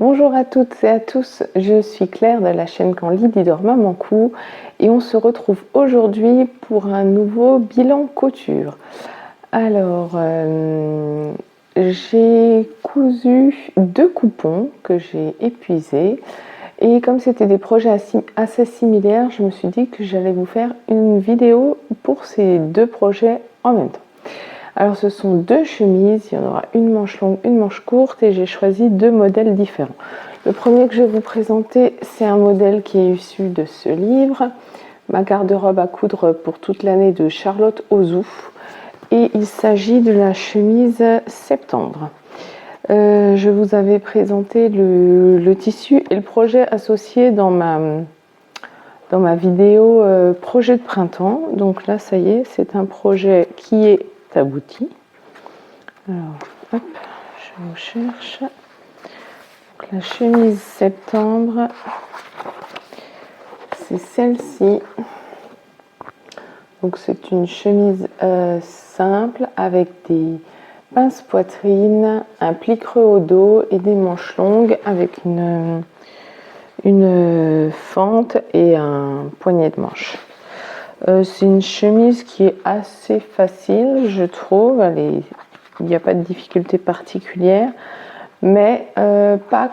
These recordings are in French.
Bonjour à toutes et à tous, je suis Claire de la chaîne Quand Lydie dort Maman Cou et on se retrouve aujourd'hui pour un nouveau bilan couture. Alors, j'ai cousu 2 coupons que j'ai épuisés et comme c'était des projets assez similaires, je me suis dit que j'allais vous faire une vidéo pour ces 2 projets en même temps. Alors ce sont 2 chemises, il y en aura une manche longue, une manche courte et j'ai choisi 2 modèles différents. Le premier que je vais vous présenter, c'est un modèle qui est issu de ce livre, Ma garde-robe à coudre pour toute l'année de Charlotte Ozouf. Et il s'agit de la chemise Septembre. Je vous avais présenté le tissu et le projet associé dans ma vidéo projet de printemps. Donc là, ça y est, c'est un projet qui est abouti. Alors, hop, je vous cherche. Donc, la chemise Septembre, c'est celle-ci. Donc c'est une chemise simple avec des pinces poitrine, un pli creux au dos et des manches longues avec une fente et un poignet de manche. C'est une chemise qui est assez facile, je trouve. Il n'y a pas de difficulté particulière, mais pas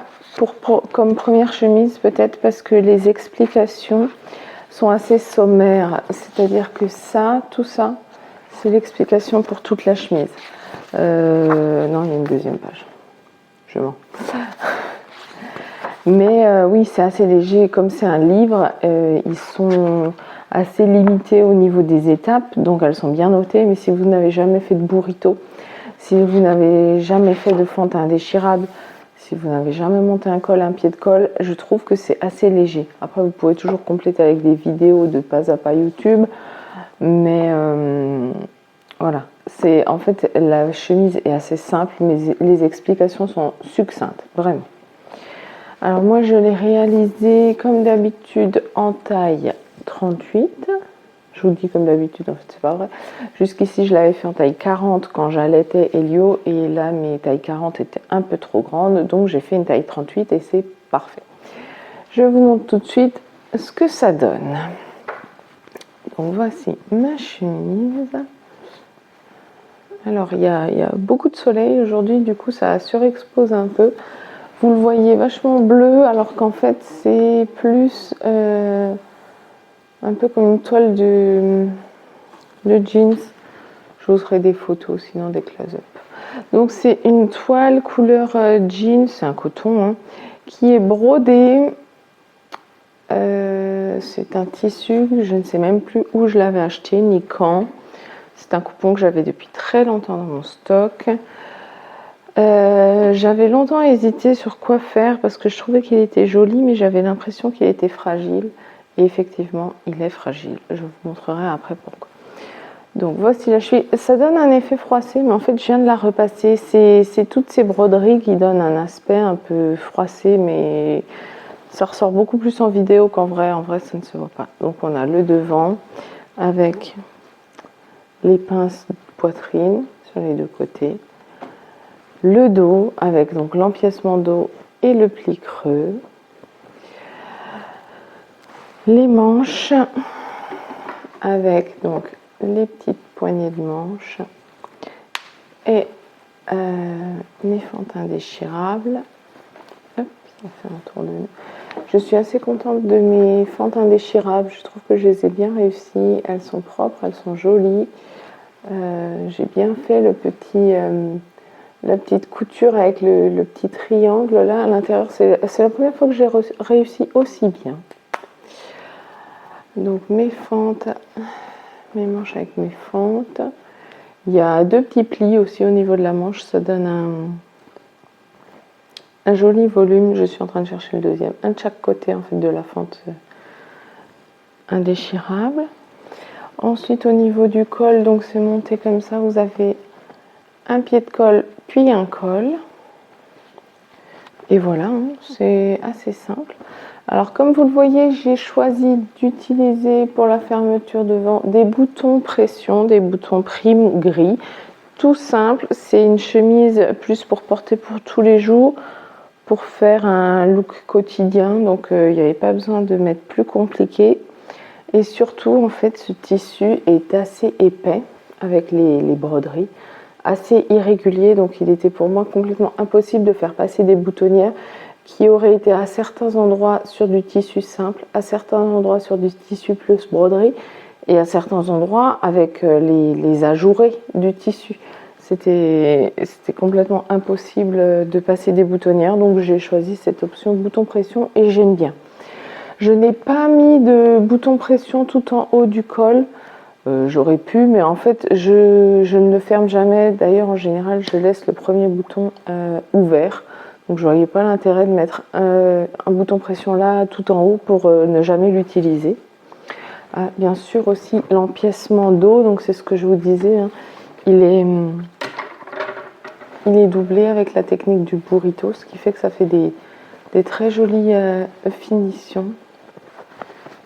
comme première chemise, peut-être parce que les explications sont assez sommaires. C'est-à-dire que tout ça, c'est l'explication pour toute la chemise. Non, il y a une deuxième page. Je mens. Mais oui, c'est assez léger. Comme c'est un livre, ils sont assez limités au niveau des étapes, donc elles sont bien notées. Mais si vous n'avez jamais fait de burrito, si vous n'avez jamais fait de fente indéchirable, si vous n'avez jamais monté un col, un pied de colle, je trouve que c'est assez léger. Après, vous pouvez toujours compléter avec des vidéos de pas à pas YouTube, mais voilà. En fait, la chemise est assez simple, mais les explications sont succinctes, vraiment. Alors moi, je l'ai réalisé comme d'habitude en taille 38. Je vous dis comme d'habitude, en fait, c'est pas vrai. Jusqu'ici, je l'avais fait en taille 40 quand j'allaitais Elio. Et là, mes tailles 40 étaient un peu trop grandes. Donc, j'ai fait une taille 38 et c'est parfait. Je vous montre tout de suite ce que ça donne. Donc, voici ma chemise. Alors, il y a beaucoup de soleil aujourd'hui. Du coup, ça surexpose un peu. Vous le voyez vachement bleu, alors qu'en fait, c'est plus... un peu comme une toile de jeans. Je vous ferai des photos, sinon des close-up. Donc c'est une toile couleur jean, c'est un coton, hein, qui est brodé. C'est un tissu, je ne sais même plus où je l'avais acheté, ni quand. C'est un coupon que j'avais depuis très longtemps dans mon stock. J'avais longtemps hésité sur quoi faire parce que je trouvais qu'il était joli, mais j'avais l'impression qu'il était fragile. Et effectivement, il est fragile. Je vous montrerai après pourquoi. Donc voici la chemise. Ça donne un effet froissé, mais en fait, je viens de la repasser. C'est toutes ces broderies qui donnent un aspect un peu froissé, mais ça ressort beaucoup plus en vidéo qu'en vrai. En vrai, ça ne se voit pas. Donc on a le devant avec les pinces poitrine sur les deux côtés. Le dos avec donc l'empiècement dos et le pli creux. Les manches avec donc les petites poignées de manches et mes fentes indéchirables. Hop, ça fait un tour de nez. Je suis assez contente de mes fentes indéchirables. Je trouve que je les ai bien réussies. Elles sont propres, elles sont jolies. J'ai bien fait la petite couture avec le petit triangle là à l'intérieur. C'est la première fois que j'ai réussi aussi bien. Donc mes fentes, mes manches avec mes fentes. Il y a 2 petits plis aussi au niveau de la manche, ça donne un joli volume. Je suis en train de chercher le deuxième, un de chaque côté en fait de la fente indéchirable. Ensuite au niveau du col, donc c'est monté comme ça, vous avez un pied de colle puis un col. Et voilà, hein, c'est assez simple. Alors comme vous le voyez, j'ai choisi d'utiliser pour la fermeture devant des boutons pression, des boutons prime gris. Tout simple, c'est une chemise plus pour porter pour tous les jours pour faire un look quotidien, donc il n'y avait pas besoin de mettre plus compliqué. Et surtout, en fait, ce tissu est assez épais avec les broderies, assez irrégulier, donc il était pour moi complètement impossible de faire passer des boutonnières qui auraient été à certains endroits sur du tissu simple, à certains endroits sur du tissu plus broderie, et à certains endroits avec les ajourés du tissu. C'était complètement impossible de passer des boutonnières, donc j'ai choisi cette option bouton pression et j'aime bien. Je n'ai pas mis de bouton pression tout en haut du col. J'aurais pu, mais en fait, je ne le ferme jamais. D'ailleurs, en général, je laisse le premier bouton ouvert. Donc, je ne voyais pas l'intérêt de mettre un bouton pression là, tout en haut, pour ne jamais l'utiliser. Ah, bien sûr, aussi l'empiècement dos. Donc, c'est ce que je vous disais. Hein. Il est doublé avec la technique du burrito, ce qui fait que ça fait des très jolies finitions.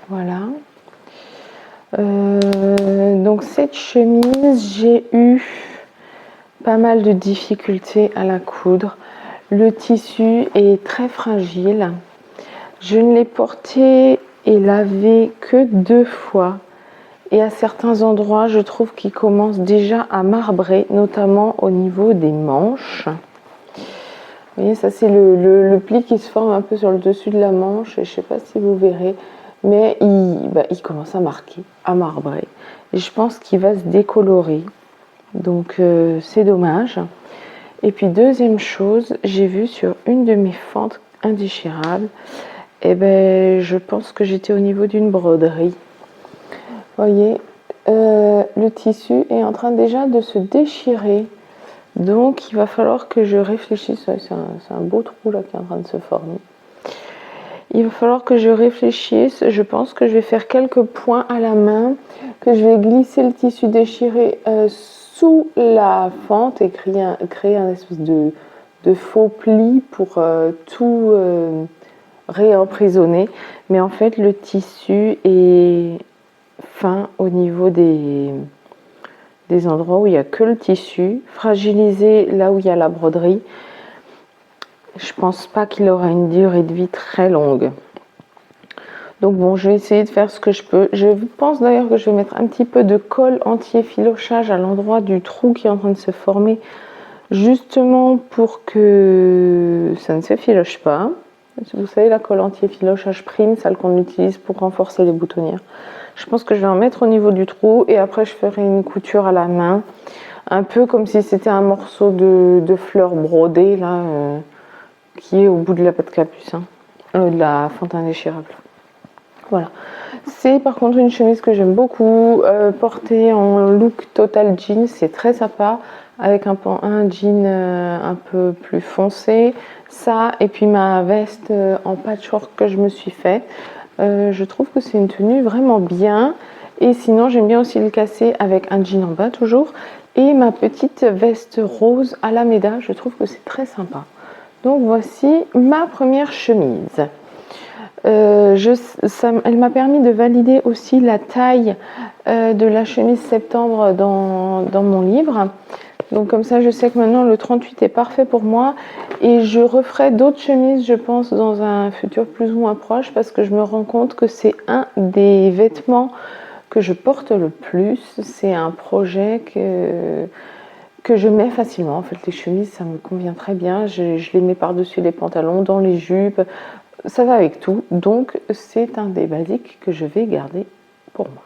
Voilà. Donc cette chemise, j'ai eu pas mal de difficultés à la coudre. Le tissu est très fragile. Je ne l'ai porté et lavé que 2 fois. Et à certains endroits, je trouve qu'il commence déjà à marbrer, notamment au niveau des manches. Vous voyez, ça c'est le pli qui se forme un peu sur le dessus de la manche. Et je ne sais pas si vous verrez. Mais il commence à marquer, à marbrer. Et je pense qu'il va se décolorer. Donc c'est dommage. Et puis deuxième chose, j'ai vu sur une de mes fentes indéchirables, je pense que j'étais au niveau d'une broderie. Vous voyez, le tissu est en train déjà de se déchirer. Donc il va falloir que je réfléchisse. C'est un beau trou là qui est en train de se former. Il va falloir que je réfléchisse. Je pense que je vais faire quelques points à la main, que je vais glisser le tissu déchiré sous la fente et créer un espèce de faux pli pour tout réemprisonner. Mais en fait, le tissu est fin au niveau des endroits où il n'y a que le tissu, fragilisé là où il y a la broderie. Je pense pas qu'il aura une durée de vie très longue. Donc bon, je vais essayer de faire ce que je peux. Je pense d'ailleurs que je vais mettre un petit peu de colle anti-effilochage à l'endroit du trou qui est en train de se former, justement pour que ça ne s'effiloche pas. Vous savez, la colle anti-effilochage prime, celle qu'on utilise pour renforcer les boutonnières. Je pense que je vais en mettre au niveau du trou et après je ferai une couture à la main, un peu comme si c'était un morceau de fleurs brodées là. Qui est au bout de la patte capucin, de la fente indéchirable. Voilà. C'est par contre une chemise que j'aime beaucoup porter en look total jean, c'est très sympa, avec un jean un peu plus foncé, ça et puis ma veste en patchwork que je me suis fait. Je trouve que c'est une tenue vraiment bien. Et sinon j'aime bien aussi le casser avec un jean en bas toujours et ma petite veste rose à la Meda, je trouve que c'est très sympa. Donc voici ma première chemise. Elle m'a permis de valider aussi la taille de la chemise septembre dans mon livre. Donc comme ça, je sais que maintenant le 38 est parfait pour moi. Et je referai d'autres chemises, je pense, dans un futur plus ou moins proche, parce que je me rends compte que c'est un des vêtements que je porte le plus. C'est un projet que je mets facilement. En fait, les chemises, ça me convient très bien. Je les mets par-dessus les pantalons, dans les jupes. Ça va avec tout. Donc, c'est un des basiques que je vais garder pour moi.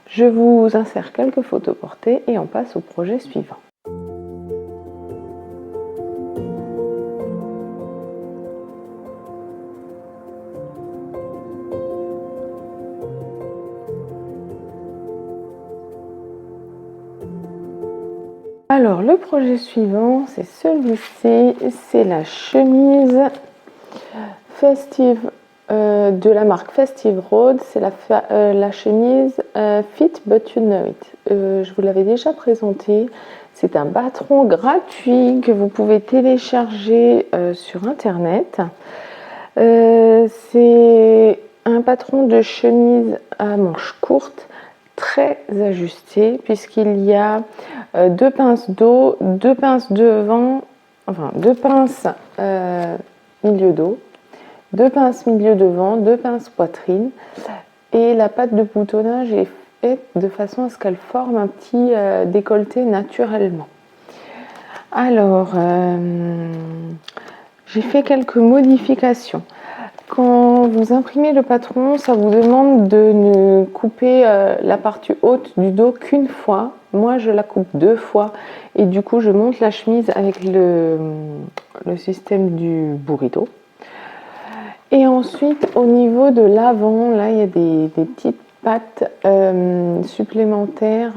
Je vous insère quelques photos portées et on passe au projet suivant. Alors, le projet suivant, c'est celui-ci. C'est la chemise Festive de la marque Festive Road. C'est la chemise Fit But You Know It. Je vous l'avais déjà présenté. C'est un patron gratuit que vous pouvez télécharger sur internet. C'est un patron de chemise à manches courtes très ajusté puisqu'il y a 2 pinces dos, 2 pinces devant, enfin 2 pinces milieu dos, 2 pinces milieu devant, 2 pinces poitrine. Et la patte de boutonnage est faite de façon à ce qu'elle forme un petit décolleté naturellement. Alors, j'ai fait quelques modifications. Quand vous imprimez le patron, ça vous demande de ne couper la partie haute du dos qu'une fois. Moi, je la coupe 2 fois et du coup, je monte la chemise avec le système du burrito. Et ensuite, au niveau de l'avant, là, il y a des petites pattes supplémentaires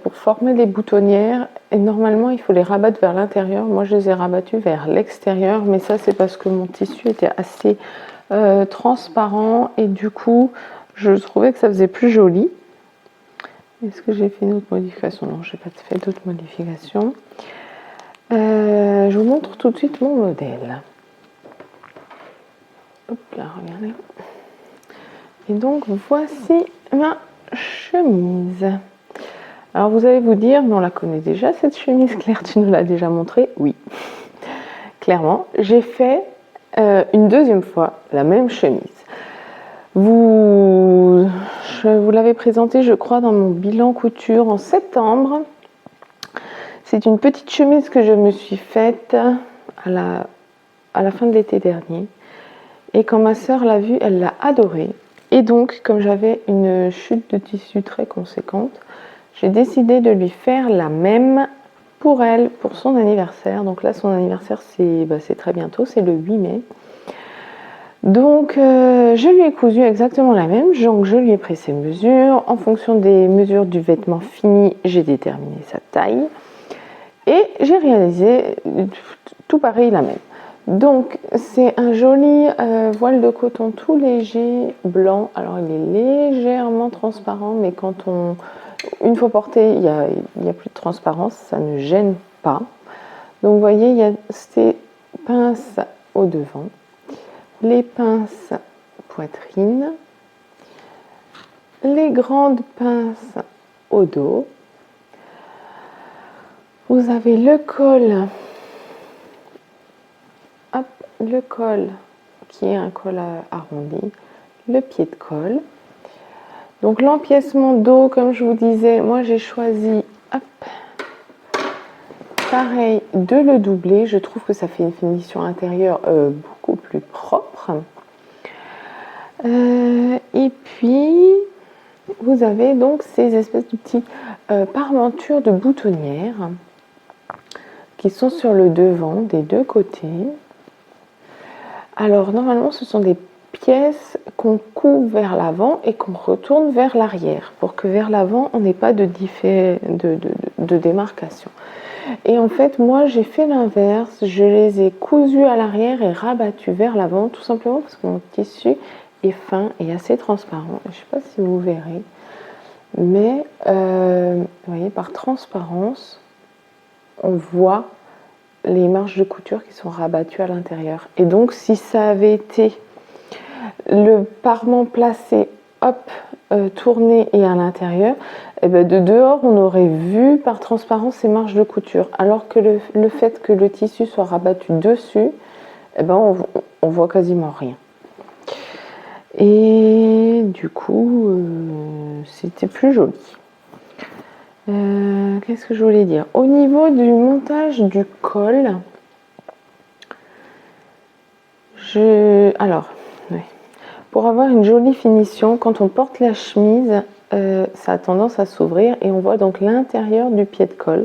pour former des boutonnières. Et normalement, il faut les rabattre vers l'intérieur. Moi, je les ai rabattues vers l'extérieur, mais ça, c'est parce que mon tissu était assez transparent et du coup, je trouvais que ça faisait plus joli. Est-ce que j'ai fait une autre modification? Non, je n'ai pas fait d'autres modifications. Je vous montre tout de suite mon modèle. Hop là, regardez. Et donc, voici ma chemise. Alors, vous allez vous dire, mais on la connaît déjà, cette chemise. Claire, tu nous l'as déjà montrée? Oui. Clairement, j'ai fait une deuxième fois la même chemise. Je vous l'avais présentée, je crois, dans mon bilan couture en septembre. C'est une petite chemise que je me suis faite à la fin de l'été dernier. Et quand ma sœur l'a vue, elle l'a adorée. Et donc, comme j'avais une chute de tissu très conséquente, j'ai décidé de lui faire la même pour elle, pour son anniversaire. Donc là, son anniversaire, c'est très bientôt, c'est le 8 mai. Donc, je lui ai cousu exactement la même. Donc, je lui ai pris ses mesures. En fonction des mesures du vêtement fini, j'ai déterminé sa taille. Et j'ai réalisé tout pareil, la même. Donc, c'est un joli voile de coton tout léger, blanc. Alors, il est légèrement transparent, mais une fois porté, il y a plus de transparence, ça ne gêne pas. Donc, vous voyez, il y a ces pinces au devant, les pinces poitrine, les grandes pinces au dos. Vous avez le col. Le col qui est un col arrondi, le pied de col. Donc l'empiècement dos, comme je vous disais, moi j'ai choisi, pareil, de le doubler. Je trouve que ça fait une finition intérieure beaucoup plus propre. Et puis, vous avez donc ces espèces de petits parmentures de boutonnières qui sont sur le devant des deux côtés. Alors, normalement, ce sont des pièces qu'on coud vers l'avant et qu'on retourne vers l'arrière pour que vers l'avant, on n'ait pas de démarcation. Et en fait, moi, j'ai fait l'inverse. Je les ai cousues à l'arrière et rabattues vers l'avant, tout simplement parce que mon tissu est fin et assez transparent. Je ne sais pas si vous verrez, mais vous voyez, par transparence, on voit les marges de couture qui sont rabattues à l'intérieur. Et donc, si ça avait été le parement placé, tourné et à l'intérieur, et ben de dehors, on aurait vu par transparence ces marges de couture. Alors que le fait que le tissu soit rabattu dessus, et ben on voit quasiment rien. Et du coup, c'était plus joli. Qu'est-ce que je voulais dire? Au niveau du montage du col, pour avoir une jolie finition, quand on porte la chemise, ça a tendance à s'ouvrir et on voit donc l'intérieur du pied de col.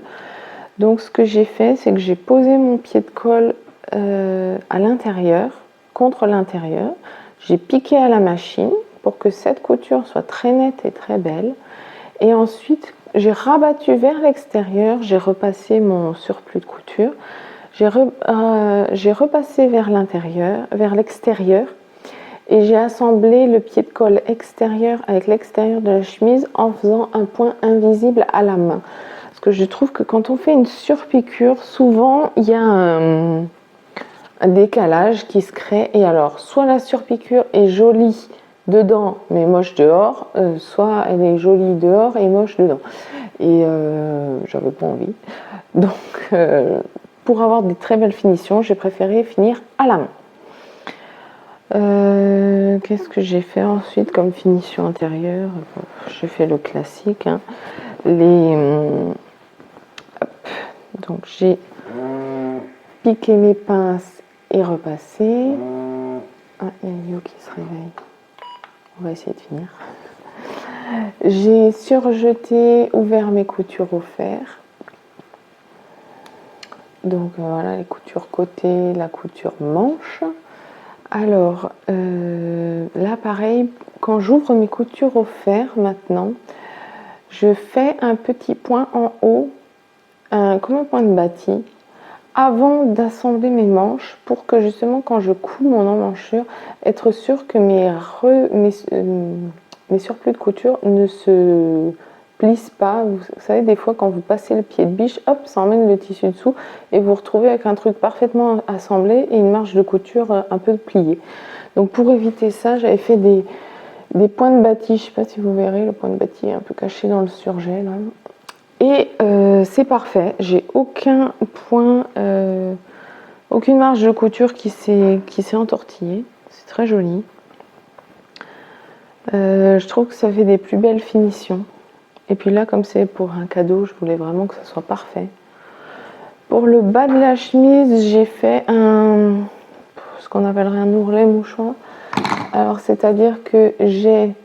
Donc ce que j'ai fait, c'est que j'ai posé mon pied de col à l'intérieur, contre l'intérieur. J'ai piqué à la machine pour que cette couture soit très nette et très belle. Et ensuite, j'ai rabattu vers l'extérieur, j'ai repassé mon surplus de couture, j'ai repassé vers l'intérieur, vers l'extérieur, et j'ai assemblé le pied de col extérieur avec l'extérieur de la chemise en faisant un point invisible à la main. Parce que je trouve que quand on fait une surpiqûre, souvent il y a un décalage qui se crée, et alors soit la surpiqûre est jolie dedans mais moche dehors, soit elle est jolie dehors et moche dedans, et j'avais pas envie. Donc pour avoir des très belles finitions, j'ai préféré finir à la main. Qu'est-ce que j'ai fait ensuite comme finition intérieure? J'ai fait le classique, hein. Donc j'ai piqué mes pinces et repassé. Ah, il y a Yo qui se réveille. On va essayer de finir. J'ai surjeté, ouvert mes coutures au fer. Donc voilà, les coutures côté, la couture manche. Alors là pareil, quand j'ouvre mes coutures au fer maintenant, je fais un petit point en haut, comme un point de bâti, avant d'assembler mes manches pour que justement quand je couds mon emmanchure, être sûr que mes surplus de couture ne se plissent pas. Vous savez, des fois quand vous passez le pied de biche, hop, ça emmène le tissu dessous et vous vous retrouvez avec un truc parfaitement assemblé et une marge de couture un peu pliée. Donc pour éviter ça, j'avais fait des points de bâti. Je ne sais pas si vous verrez, le point de bâti est un peu caché dans le surjet là. Et c'est parfait, j'ai aucun point, aucune marge de couture qui s'est entortillée. C'est très joli. Je trouve que ça fait des plus belles finitions. Et puis là, comme c'est pour un cadeau, je voulais vraiment que ça soit parfait. Pour le bas de la chemise, j'ai fait ce qu'on appellerait un ourlet mouchoir. Alors, c'est-à-dire que j'ai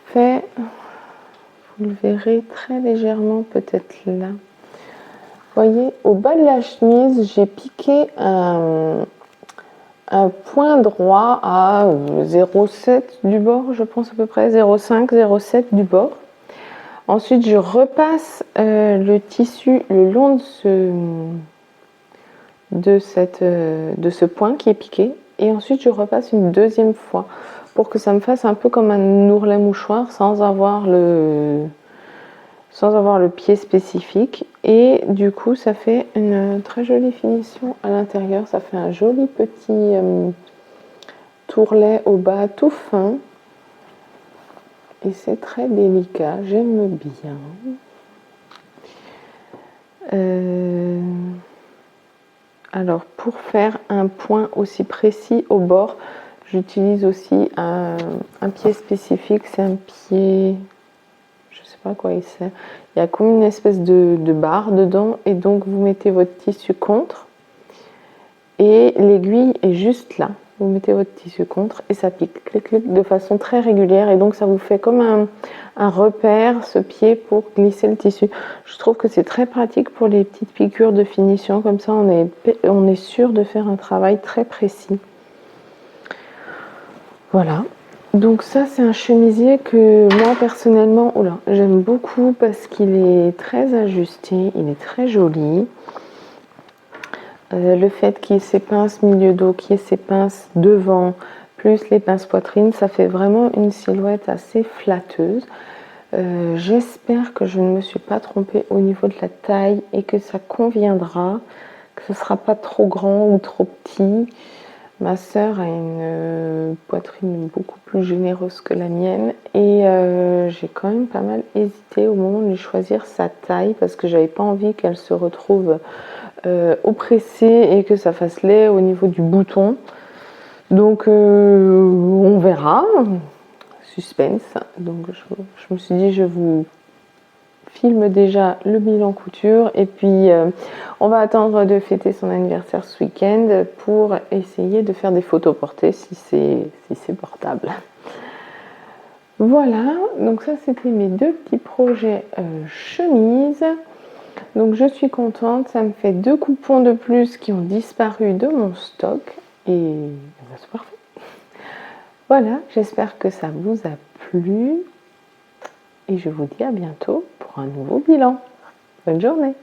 fait, vous le verrez très légèrement peut-être là. Vous voyez, au bas de la chemise, j'ai piqué un point droit à 0,7 du bord, je pense à peu près, 0,5, 0,7 du bord. Ensuite, je repasse le tissu le long de ce point qui est piqué. Et ensuite, je repasse une deuxième fois pour que ça me fasse un peu comme un ourlet mouchoir sans avoir le pied spécifique. Et du coup, ça fait une très jolie finition à l'intérieur. Ça fait un joli petit tourlet au bas tout fin. Et c'est très délicat, j'aime bien. Alors, pour faire un point aussi précis au bord, j'utilise aussi un pied spécifique. C'est un pied, je ne sais pas à quoi il sert. Il y a comme une espèce de barre dedans. Et donc, vous mettez votre tissu contre. Et l'aiguille est juste là. Vous mettez votre tissu contre et ça pique clic, clic, de façon très régulière. Et donc, ça vous fait comme un repère, ce pied, pour glisser le tissu. Je trouve que c'est très pratique pour les petites piqûres de finition. Comme ça, on est sûr de faire un travail très précis. Voilà. Donc ça, c'est un chemisier que moi, personnellement, j'aime beaucoup parce qu'il est très ajusté. Il est très joli. Le fait qu'il y ait ses pinces milieu dos, qu'il y ait ses pinces devant, plus les pinces poitrine, ça fait vraiment une silhouette assez flatteuse. J'espère que je ne me suis pas trompée au niveau de la taille et que ça conviendra, que ce ne sera pas trop grand ou trop petit. Ma sœur a une poitrine beaucoup plus généreuse que la mienne et j'ai quand même pas mal hésité au moment de lui choisir sa taille parce que j'avais pas envie qu'elle se retrouve oppressée et que ça fasse laid au niveau du bouton. Donc on verra. Suspense. Donc je me suis dit je vous filme déjà le bilan couture et puis on va attendre de fêter son anniversaire ce week-end pour essayer de faire des photos portées si c'est portable. Voilà, donc ça c'était mes deux petits projets chemises. Donc je suis contente, ça me fait 2 coupons de plus qui ont disparu de mon stock et c'est parfait. Voilà, j'espère que ça vous a plu et je vous dis à bientôt pour un nouveau bilan. Bonne journée!